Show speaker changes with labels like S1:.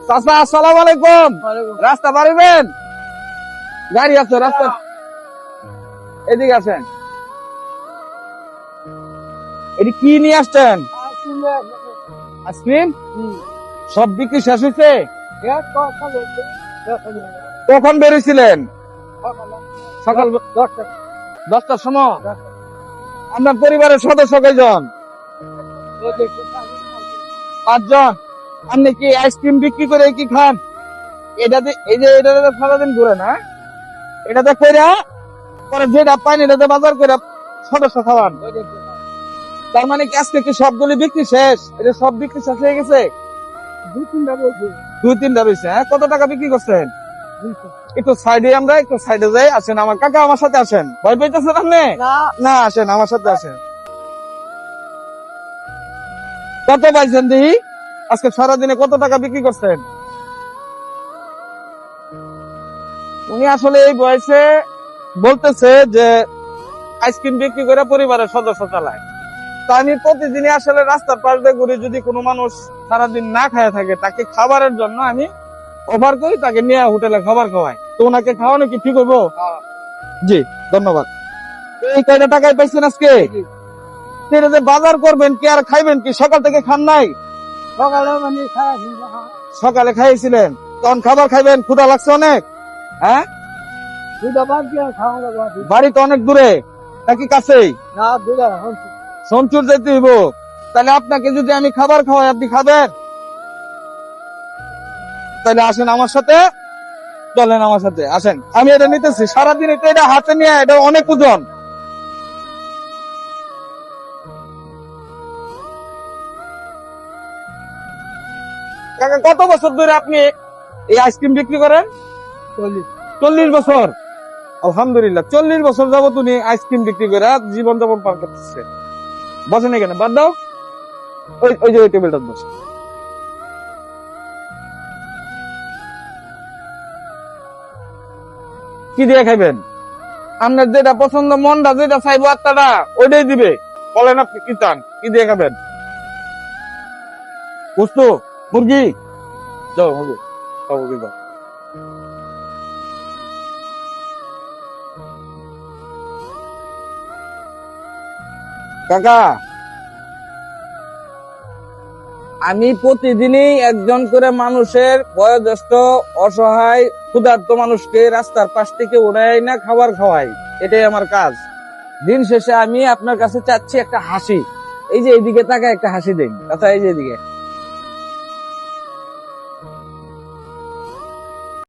S1: চাচা আসসালামু আলাইকুম। রাস্তা পারিবেন? গাড়ি আছে রাস্তা, এদিকে আছেন। এটি কি নিয়ে আসছেন? আইসক্রিম সব বিক্রি শেষ হয়েছে? কখন বেরিয়েছিলেন? সকাল 10টার সময়। আপনার পরিবারের সদস্য কয়জন? 5 জন। আপনি কি আইসক্রিম বিক্রি করে কি খান? এটাতে এই যে এটাতে সারাদিন ঘুরে না, এটাতে কইরা পরে যেটা পাইন এটাতে বাজার করে সদস্য খাওয়ান। তার মানে কি আজকে কি সবগুলি বিক্রি শেষ? এটা সব বিক্রি শেষ হয়ে গেছে? 2-3টা বেশি। হ্যাঁ, কত টাকা বিক্রি করছেন? একটু সাইডে আমরা একটু সাইডে যাই। আসেন আমার কাকা, আমার সাথে আসেন। ভয় পেয়েছেন আপনি? না, আসেন আমার সাথে আসেন। কত পাইছেন দেখি? আজকে সারাদিনে কত টাকা বিক্রি করছেন? উনি আসলে এই বয়সে বলতেছে যে আইসক্রিম বিক্রি করে পরিবারের সদস্য চালায়। তা আমি প্রতিদিনই আসলে রাস্তার পাশ দিয়ে ঘুরে, যদি কোনো মানুষ সারাদিন না খায় থাকে তাকে খাবারের জন্য আমি অফার করি, তাকে নিয়ে হোটেলে খাবার খাওয়াই। তো ওনাকে খাওয়ানো কি ঠিক হইব? জি, ধন্যবাদ। এই কয়টা টাকায় পাইছেন আজকে? সেটা যে বাজার করবেন কি আর খাইবেন কি? সকাল থেকে খান নাই? সকালে খাইছিলেন, তখন খাবার খাইবেন? ক্ষুধা লাগছে অনেক? হ্যাঁ, বাড়ি তো অনেক দূরে নাকি কাছেই? সোনচুর যেতে হইব। তাহলে আপনাকে যদি আমি খাবার খাওয়াই, আপনি খাবেন? তাহলে আসেন আমার সাথে, চলেন আমার সাথে আসেন। আমি এটা নিতেছি সারাদিন, এটা হাতে নিয়ে, এটা অনেক ওজন। কাকা, কত বছর ধরে আপনি এই আইসক্রিম বিক্রি করেন? 40 বছর। আলহামদুলিল্লাহ, 40 বছর যাবত উনি আইসক্রিম বিক্রি করে জীবন যাপন পার করতেছে। বসেন এখানে, বাদ দাও। ওই যে ওই টেবিলটা বসে। কি দিয়ে খাইবেন? আপনার যেটা পছন্দ, মনটা যেটা চাইবো, আত্মাটা ওইটাই দিবে। বলেন আপনি কি চান, কি দিয়ে খাবেন? গোস্ত, মুরগি? যাও মুরগি, মুরগি দাও। কাকা, আমি প্রতিদিনই একজন করে মানুষের, বয়োজ্যেষ্ঠ, অসহায়, ক্ষুধার্ত মানুষকে রাস্তার পাশ থেকে উড়াই না খাবার খাওয়াই। এটাই আমার কাজ। দিন শেষে আমি আপনার কাছে চাচ্ছি একটা হাসি। এই যে এইদিকে তাকায় একটা হাসি দেন। আচ্ছা, এই যে এদিকে